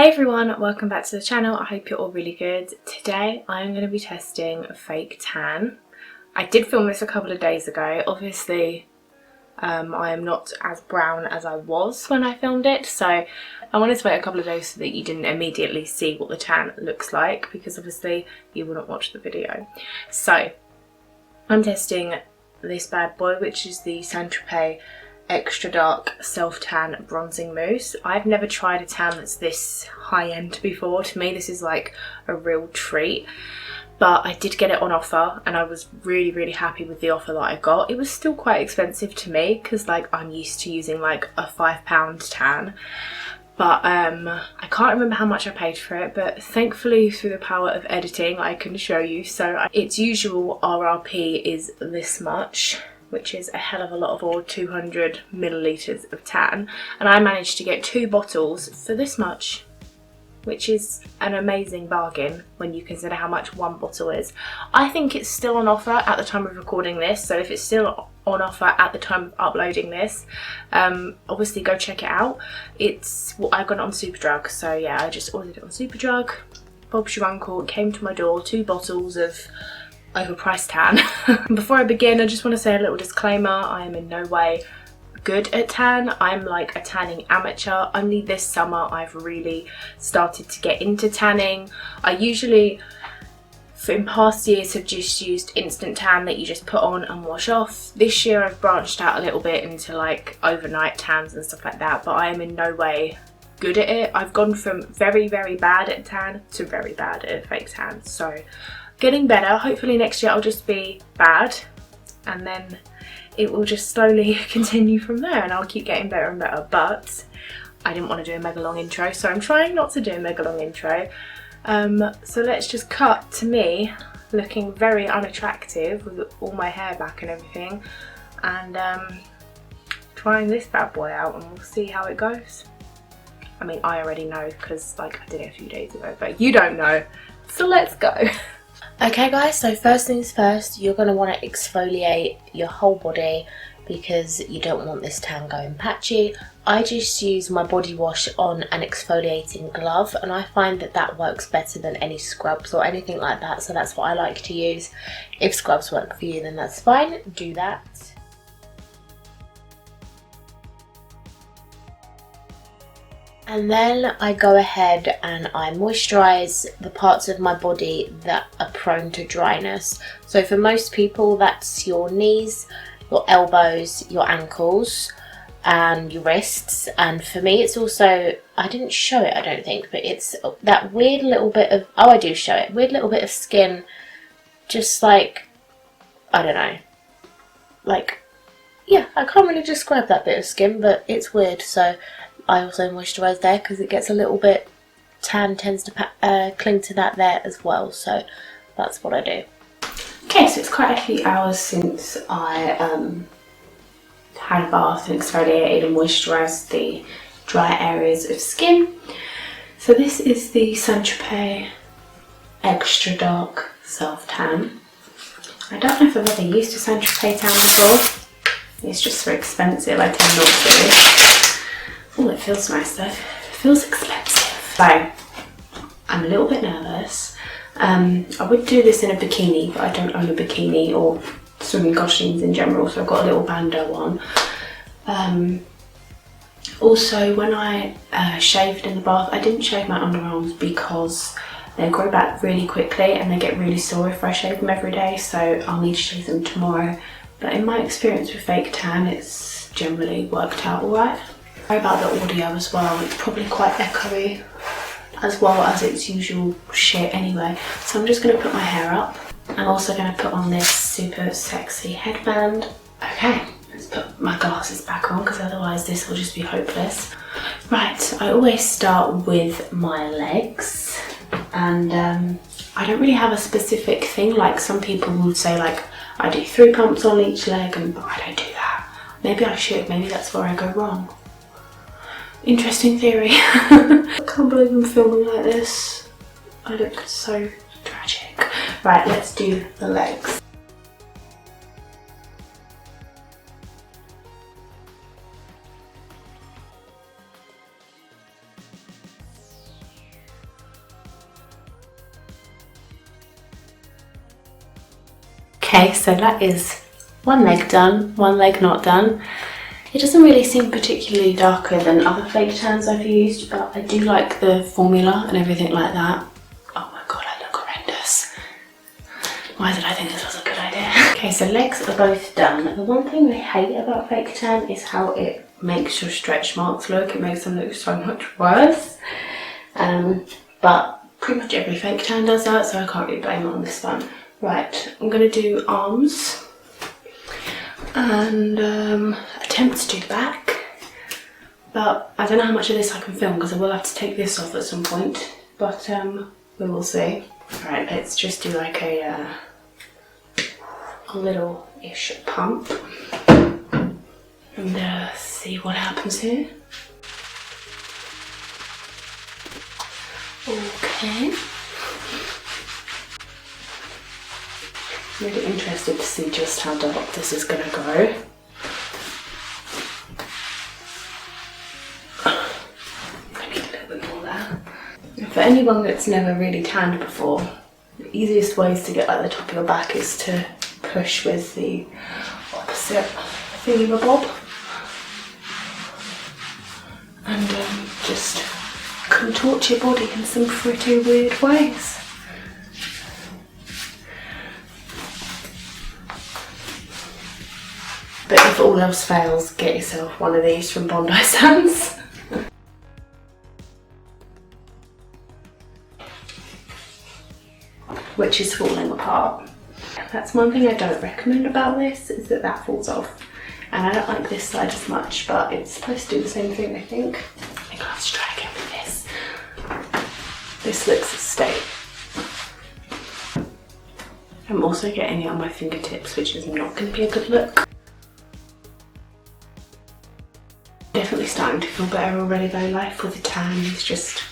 Hi everyone, welcome back to the channel. I hope you're all really good. Today I'm going to be testing a fake tan. I did film this a couple of days ago. Obviously I am not as brown as I was when I filmed it, so I wanted to wait a couple of days so that you didn't immediately see what the tan looks like, because obviously you wouldn't watch the video. So I'm testing this bad boy, which is the Tropez Extra Dark Self Tan Bronzing Mousse. I've never tried a tan that's this high end before. To me this is like a real treat, but I did get it on offer and I was really happy with the offer that I got. It was still quite expensive to me because like I'm used to using like a £5 tan, but I can't remember how much I paid for it, but thankfully through the power of editing I can show you. So its usual RRP is this much, which is a hell of a lot, or 200 millilitres of tan, and I managed to get 2 bottles for this much, which is an amazing bargain when you consider how much one bottle is. I think it's still on offer at the time of recording this, so if it's still on offer at the time of uploading this, obviously go check it out. I got it on Superdrug, so yeah, I just ordered it on Superdrug. Bob's your uncle, it came to my door, 2 bottles of overpriced tan. Before I begin, I just want to say a little disclaimer. I am in no way good at tan. I'm like a tanning amateur. Only this summer I've really started to get into tanning. I usually, in past years, have just used instant tan that you just put on and wash off. This year I've branched out a little bit into like overnight tans and stuff like that, but I am in no way good at it. I've gone from very bad at tan to very bad at fake tan, so getting better. Hopefully next year I'll just be bad and then it will just slowly continue from there and I'll keep getting better and better. But I didn't want to do a mega long intro, so I'm trying not to do a mega long intro. So let's just cut to me looking very unattractive with all my hair back and everything, and trying this bad boy out, and we'll see how it goes. I mean, I already know because like I did it a few days ago, but you don't know, so let's go. Okay guys, so first things first, you're going to want to exfoliate your whole body because you don't want this tan going patchy. I just use my body wash on an exfoliating glove, and I find that that works better than any scrubs or anything like that, so that's what I like to use. If scrubs work for you, then that's fine, do that. And then I go ahead and I moisturise the parts of my body that are prone to dryness. So for most people that's your knees, your elbows, your ankles and your wrists. And for me it's also, I didn't show it I don't think, but it's that weird little bit of, oh I do show it, weird little bit of skin, just like, I don't know, like, yeah, I can't really describe that bit of skin, but it's weird. So I also moisturise there because it gets a little bit, tan tends to cling to that there as well, so that's what I do. Okay, so it's quite a few hours since I had a bath and exfoliated and moisturised the dry areas of skin. So this is the Tropez Extra Dark Self Tan. I don't know if I've ever used a Tropez tan before. It's just so expensive, I tend not to. Oh, it feels nice though. It feels expensive. So, I'm a little bit nervous. I would do this in a bikini, but I don't own a bikini or swimming costumes in general, so I've got a little bandeau on. Also, when I shaved in the bath, I didn't shave my underarms because they grow back really quickly and they get really sore if I shave them every day, so I'll need to shave them tomorrow. But in my experience with fake tan, it's generally worked out alright. Sorry about the audio as well, it's probably quite echoey as well as its usual shit anyway. So I'm just going to put my hair up. I'm also going to put on this super sexy headband. Okay, let's put my glasses back on because otherwise this will just be hopeless. Right, I always start with my legs, and I don't really have a specific thing. Like some people would say like I do 3 pumps on each leg, but I don't do that. Maybe I should, maybe that's where I go wrong. Interesting theory. I can't believe I'm filming like this. I look so tragic. Right, let's do the legs. Okay, so that is one leg done, one leg not done. It doesn't really seem particularly darker than other fake tans I've used, but I do like the formula and everything like that. Oh my god, I look horrendous. Why did I think this was a good idea? Okay, so legs are both done. The one thing I hate about fake tan is how it makes your stretch marks look. It makes them look so much worse. But pretty much every fake tan does that, so I can't really blame it on this one. Right, I'm going to do arms and attempt to do back, but I don't know how much of this I can film because I will have to take this off at some point, but we will see. Right, let's just do like a little-ish pump and see what happens here. Okay. I'm really interested to see just how dark this is going to go. I need a little bit more there. For anyone that's never really tanned before, the easiest ways to get like the top of your back is to push with the opposite thingamabob and just contort your body in some pretty weird ways. But if all else fails, get yourself one of these from Bondi Sands. Which is falling apart. That's one thing I don't recommend about this, is that that falls off. And I don't like this side as much, but it's supposed to do the same thing, I think. I think I'll have to try again with this. This looks a state. I'm also getting it on my fingertips, which is not going to be a good look. Definitely starting to feel better already though. Life with a tan is just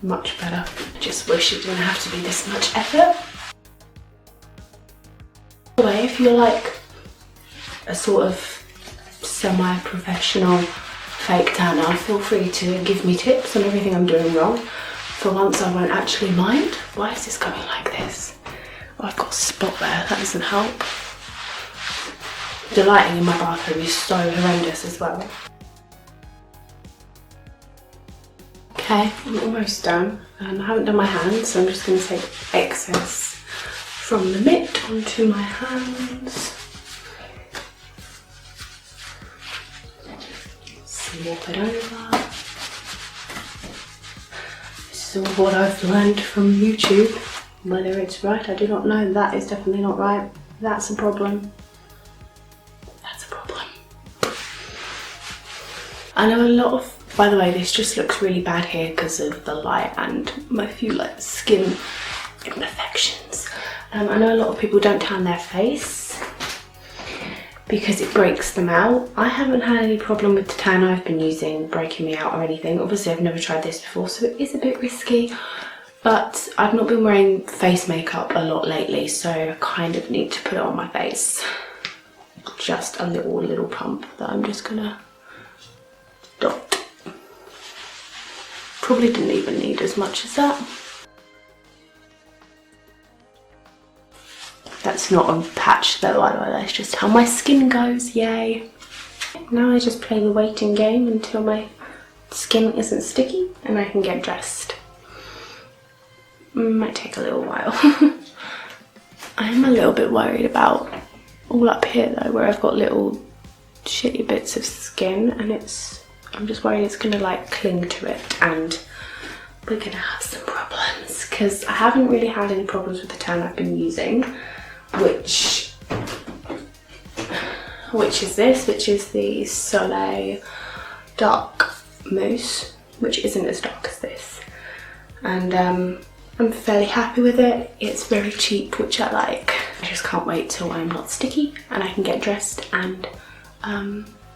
much better. I just wish it didn't have to be this much effort. By the way, if you're like a sort of semi-professional fake tanner, feel free to give me tips on everything I'm doing wrong. For once I won't actually mind. Why is this going like this? Oh, I've got a spot there, that doesn't help. The lighting in my bathroom is so horrendous as well. Okay, I'm almost done. I haven't done my hands, so I'm just going to take excess from the mitt onto my hands. Swap it over. This is all what I've learned from YouTube. Whether it's right, I do not know. That is definitely not right. That's a problem. That's a problem. I know a lot of... By the way, this just looks really bad here because of the light and my few like skin imperfections. I know a lot of people don't tan their face because it breaks them out. I haven't had any problem with the tan I've been using breaking me out or anything. Obviously I've never tried this before, so it is a bit risky, but I've not been wearing face makeup a lot lately, so I kind of need to put it on my face. Just a little pump that I'm just gonna dot. Probably didn't even need as much as that. That's not a patch though, by the way, that's just how my skin goes, yay. Now I just play the waiting game until my skin isn't sticky and I can get dressed. Might take a little while. I'm a little bit worried about all up here though, where I've got little shitty bits of skin, and I'm just worried it's gonna like cling to it and we're gonna have some problems, because I haven't really had any problems with the tan I've been using, which is this, which is the Soleil Dark Mousse, which isn't as dark as this, and I'm fairly happy with it. It's very cheap, which I like. I just can't wait till I'm not sticky and I can get dressed and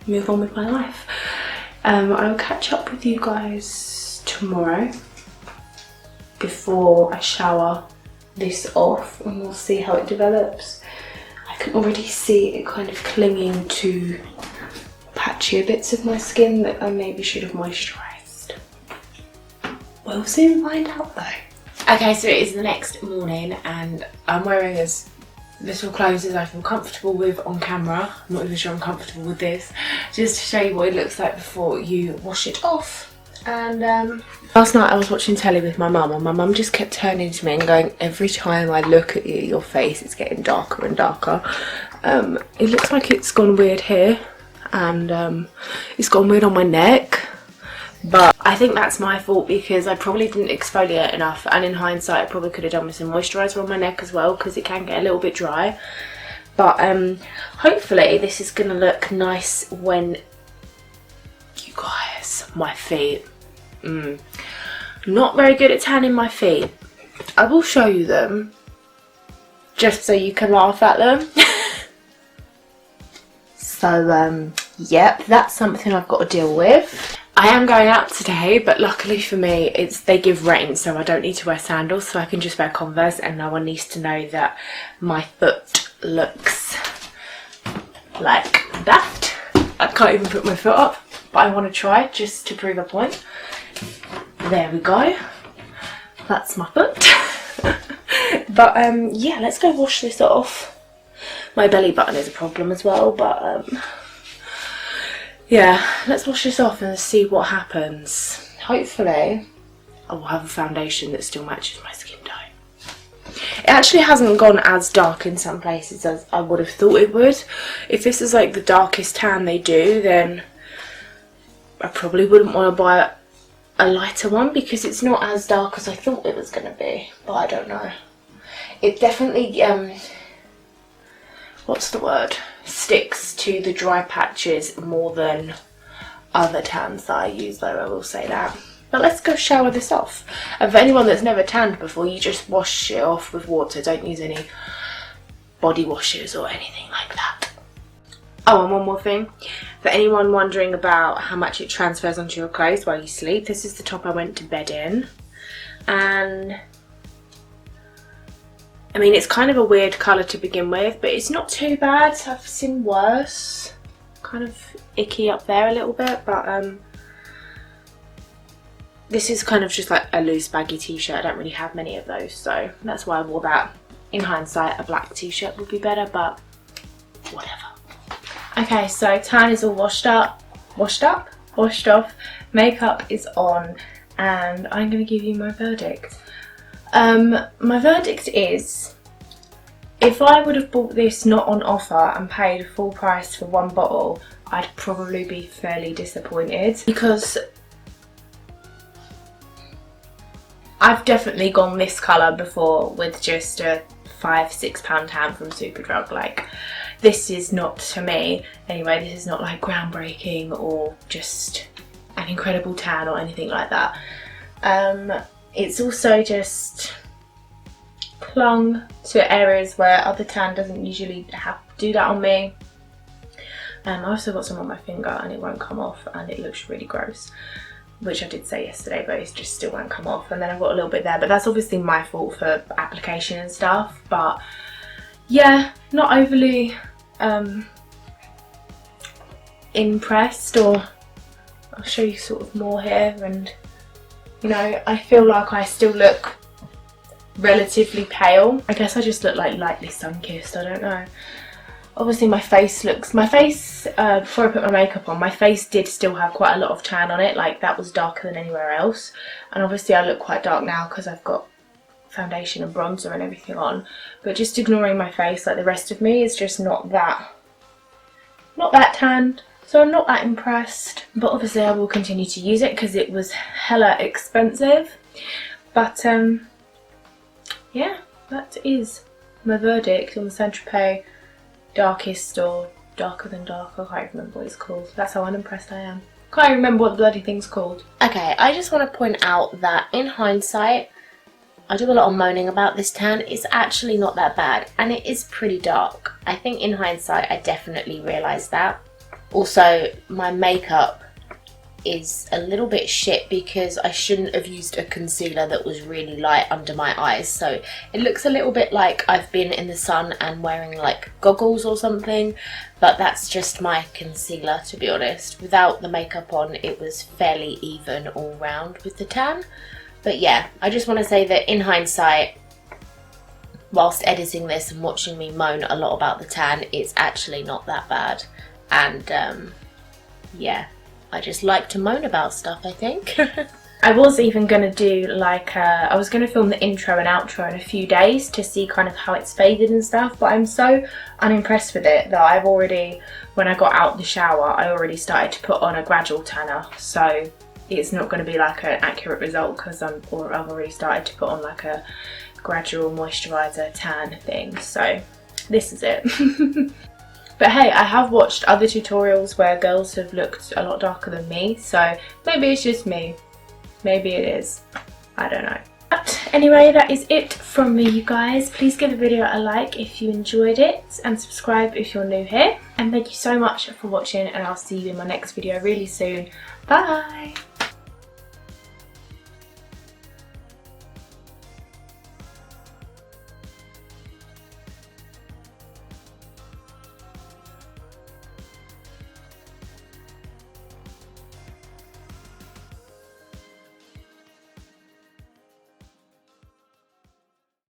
move on with my life. I'll catch up with you guys tomorrow before I shower this off and we'll see how it develops. I can already see it kind of clinging to patchier bits of my skin that I maybe should have moisturised. We'll soon find out though. Okay, so it is the next morning and I'm wearing as this will close as I feel comfortable with on camera. I'm not even sure I'm comfortable with this. Just to show you what it looks like before you wash it off. And last night I was watching telly with my mum, and my mum just kept turning to me and going, every time I look at you, your face is getting darker and darker. It looks like it's gone weird here, and it's gone weird on my neck. But I think that's my fault because I probably didn't exfoliate enough, and in hindsight I probably could have done with some moisturiser on my neck as well, because it can get a little bit dry. But hopefully this is going to look nice when you guys, my feet. Not very good at tanning my feet. I will show you them just so you can laugh at them. So yep, that's something I've got to deal with. I am going out today, but luckily for me they give rain, so I don't need to wear sandals, so I can just wear Converse and no one needs to know that my foot looks like that. I can't even put my foot up, but I want to try just to prove a point. There we go, that's my foot. But yeah, let's go wash this off. My belly button is a problem as well, but yeah, let's wash this off and see what happens. Hopefully I will have a foundation that still matches my skin tone. It actually hasn't gone as dark in some places as I would have thought it would. If this is like the darkest tan they do, then I probably wouldn't want to buy a lighter one because it's not as dark as I thought it was going to be, but I don't know. It definitely, what's the word? Sticks to the dry patches more than other tans that I use, though, I will say that. But let's go shower this off. And for anyone that's never tanned before, you just wash it off with water. Don't use any body washes or anything like that. Oh, and one more thing. For anyone wondering about how much it transfers onto your clothes while you sleep, this is the top I went to bed in. And I mean, it's kind of a weird colour to begin with, but it's not too bad. I've seen worse. Kind of icky up there a little bit, but this is kind of just like a loose baggy t-shirt. I don't really have many of those, so that's why I wore that. In hindsight, a black t-shirt would be better, but whatever. Okay, so tan is all washed off, makeup is on, and I'm going to give you my verdict. My verdict is, if I would have bought this not on offer and paid full price for one bottle, I'd probably be fairly disappointed, because I've definitely gone this colour before with just a £5–6 tan from Superdrug. Like, this is not, to me anyway, this is not like groundbreaking or just an incredible tan or anything like that. It's also just clung to areas where other tan doesn't usually do that on me. I also got some on my finger and it won't come off, and it looks really gross, which I did say yesterday, but it just still won't come off. And then I've got a little bit there, but that's obviously my fault for application and stuff. But yeah, not overly impressed, or I'll show you sort of more here. And you know, I feel like I still look relatively pale. I guess I just look like lightly sun-kissed, I don't know. Obviously my face, before I put my makeup on, my face did still have quite a lot of tan on it, like that was darker than anywhere else. And obviously I look quite dark now because I've got foundation and bronzer and everything on. But just ignoring my face, like the rest of me is just not that tanned. So I'm not that impressed, but obviously I will continue to use it because it was hella expensive. But yeah, that is my verdict on the Tropez darkest or darker than dark. I can't remember what it's called. That's how unimpressed I am. Can't even remember what the bloody thing's called. Okay, I just want to point out that in hindsight, I do a lot of moaning about this tan. It's actually not that bad, and it is pretty dark. I think in hindsight I definitely realised that. Also, my makeup is a little bit shit because I shouldn't have used a concealer that was really light under my eyes, so it looks a little bit like I've been in the sun and wearing like goggles or something, but that's just my concealer, to be honest. Without the makeup on, it was fairly even all round with the tan. But yeah, I just want to say that in hindsight, whilst editing this and watching me moan a lot about the tan, it's actually not that bad. And yeah, I just like to moan about stuff, I think. I was even going to do like, I was going to film the intro and outro in a few days to see kind of how it's faded and stuff, but I'm so unimpressed with it that I've already, when I got out the shower, I already started to put on a gradual tanner, so it's not going to be like an accurate result because I've already started to put on like a gradual moisturiser tan thing, so this is it. But hey, I have watched other tutorials where girls have looked a lot darker than me, so maybe it's just me. Maybe it is. I don't know. But anyway, that is it from me, you guys. Please give the video a like if you enjoyed it and subscribe if you're new here. And thank you so much for watching, and I'll see you in my next video really soon. Bye!